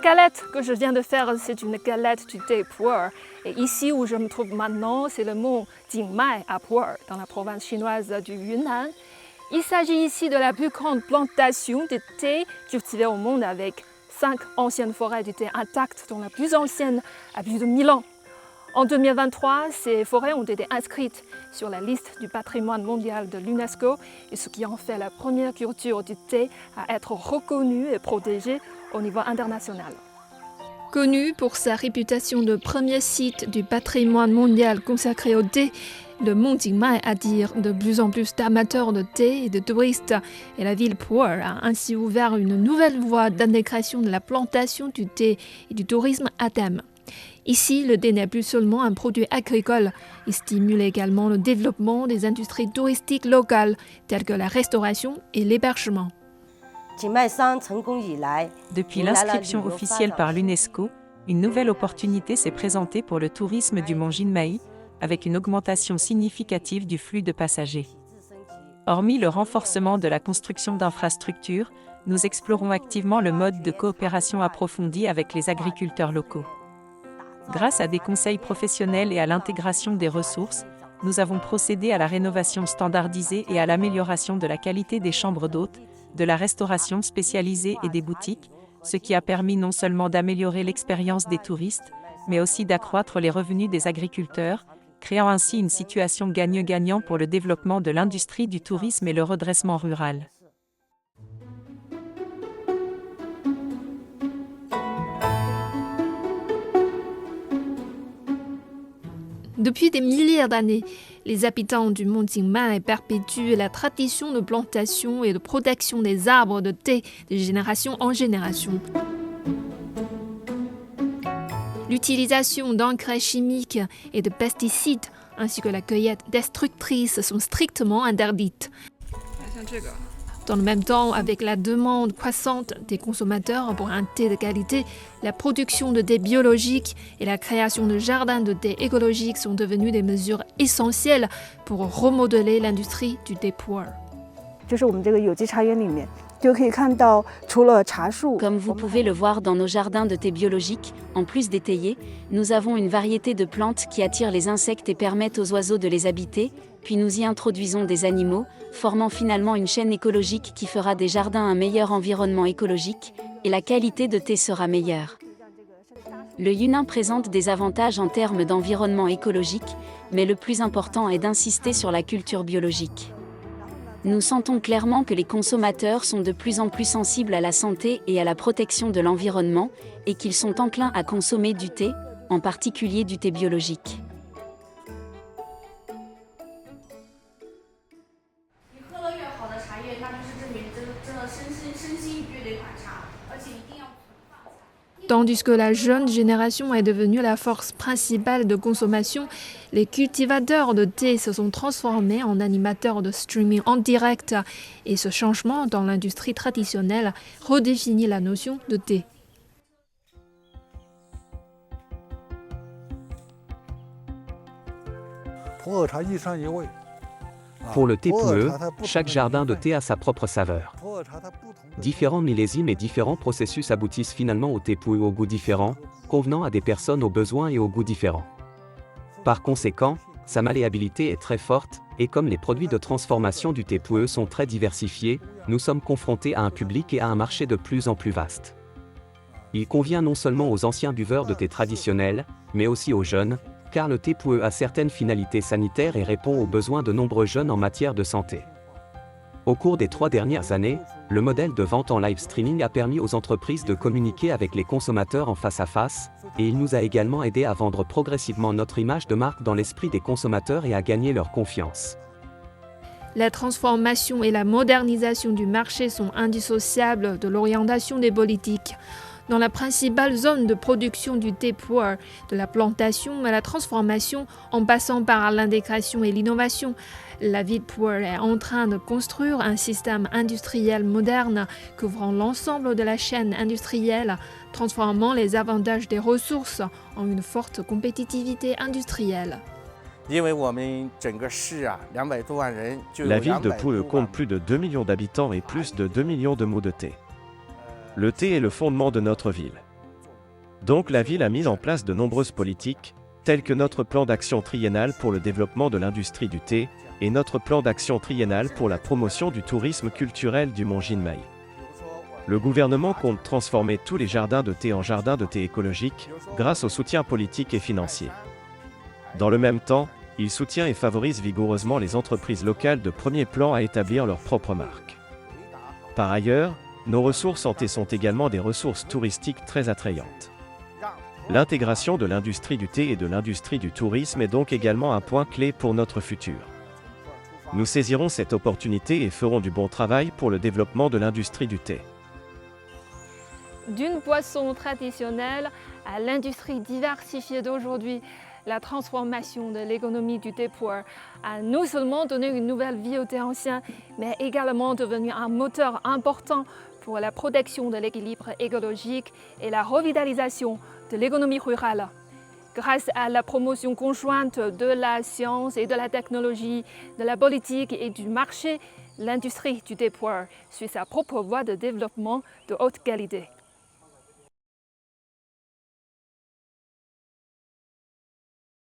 galette que je viens de faire, c'est une galette du thé pu'er. Et ici où je me trouve maintenant, c'est le mont Jingmai à Pu'er, dans la province chinoise du Yunnan. Il s'agit ici de la plus grande plantation de thé cultivée au monde avec 5 anciennes forêts de thé intactes, dont la plus ancienne a plus de 1000 ans. En 2023, ces forêts ont été inscrites sur la liste du patrimoine mondial de l'UNESCO, et ce qui en fait la première culture du thé à être reconnue et protégée au niveau international. Connu pour sa réputation de premier site du patrimoine mondial consacré au thé, le mont Jingmai attire de plus en plus d'amateurs de thé et de touristes, et la ville Pu'er a ainsi ouvert une nouvelle voie d'intégration de la plantation du thé et du tourisme à thème. Ici, le thé n'est plus seulement un produit agricole, il stimule également le développement des industries touristiques locales, telles que la restauration et l'hébergement. Depuis l'inscription officielle par l'UNESCO, une nouvelle opportunité s'est présentée pour le tourisme du mont Jinmai, avec une augmentation significative du flux de passagers. Hormis le renforcement de la construction d'infrastructures, nous explorons activement le mode de coopération approfondie avec les agriculteurs locaux. Grâce à des conseils professionnels et à l'intégration des ressources, nous avons procédé à la rénovation standardisée et à l'amélioration de la qualité des chambres d'hôtes, de la restauration spécialisée et des boutiques, ce qui a permis non seulement d'améliorer l'expérience des touristes, mais aussi d'accroître les revenus des agriculteurs, créant ainsi une situation gagnant-gagnant pour le développement de l'industrie du tourisme et le redressement rural. Depuis des milliers d'années, les habitants du mont Jingmai perpétuent la tradition de plantation et de protection des arbres de thé de génération en génération. L'utilisation d'engrais chimiques et de pesticides, ainsi que la cueillette destructrice sont strictement interdites. Dans le même temps, avec la demande croissante des consommateurs pour un thé de qualité, la production de thé biologique et la création de jardins de thé écologiques sont devenues des mesures essentielles pour remodeler l'industrie du thé pu'er. Comme vous pouvez le voir dans nos jardins de thé biologiques, en plus des théiers, nous avons une variété de plantes qui attirent les insectes et permettent aux oiseaux de les habiter, puis nous y introduisons des animaux, formant finalement une chaîne écologique qui fera des jardins un meilleur environnement écologique, et la qualité de thé sera meilleure. Le Yunnan présente des avantages en termes d'environnement écologique, mais le plus important est d'insister sur la culture biologique. Nous sentons clairement que les consommateurs sont de plus en plus sensibles à la santé et à la protection de l'environnement, et qu'ils sont enclins à consommer du thé, en particulier du thé biologique. Tandis que la jeune génération est devenue la force principale de consommation, les cultivateurs de thé se sont transformés en animateurs de streaming en direct, et ce changement dans l'industrie traditionnelle redéfinit la notion de thé. Pour le thé pu'er, chaque jardin de thé a sa propre saveur. Différents millésimes et différents processus aboutissent finalement au thé pu'er au goût différent, convenant à des personnes aux besoins et aux goûts différents. Par conséquent, sa malléabilité est très forte, et comme les produits de transformation du thé pu'er sont très diversifiés, nous sommes confrontés à un public et à un marché de plus en plus vaste. Il convient non seulement aux anciens buveurs de thé traditionnels, mais aussi aux jeunes, car le thé pu'er a certaines finalités sanitaires et répond aux besoins de nombreux jeunes en matière de santé. Au cours des 3 dernières années, le modèle de vente en live streaming a permis aux entreprises de communiquer avec les consommateurs en face à face, et il nous a également aidé à vendre progressivement notre image de marque dans l'esprit des consommateurs et à gagner leur confiance. La transformation et la modernisation du marché sont indissociables de l'orientation des politiques. Dans la principale zone de production du thé pu'er, de la plantation à la transformation, en passant par l'intégration et l'innovation, la ville Pu'er est en train de construire un système industriel moderne couvrant l'ensemble de la chaîne industrielle, transformant les avantages des ressources en une forte compétitivité industrielle. La ville de Pu'er compte plus de 2 millions d'habitants et plus de 2 millions de mots de thé. Le thé est le fondement de notre ville. Donc la ville a mis en place de nombreuses politiques, telles que notre plan d'action triennal pour le développement de l'industrie du thé et notre plan d'action triennal pour la promotion du tourisme culturel du mont Jinmei. Le gouvernement compte transformer tous les jardins de thé en jardins de thé écologiques grâce au soutien politique et financier. Dans le même temps, il soutient et favorise vigoureusement les entreprises locales de premier plan à établir leur propre marque. Par ailleurs, nos ressources en thé sont également des ressources touristiques très attrayantes. L'intégration de l'industrie du thé et de l'industrie du tourisme est donc également un point clé pour notre futur. Nous saisirons cette opportunité et ferons du bon travail pour le développement de l'industrie du thé. D'une boisson traditionnelle à l'industrie diversifiée d'aujourd'hui, la transformation de l'économie du thé puer a non seulement donné une nouvelle vie au thé ancien, mais également devenu un moteur important pour la protection de l'équilibre écologique et la revitalisation de l'économie rurale. Grâce à la promotion conjointe de la science et de la technologie, de la politique et du marché, l'industrie du thé puer suit sa propre voie de développement de haute qualité.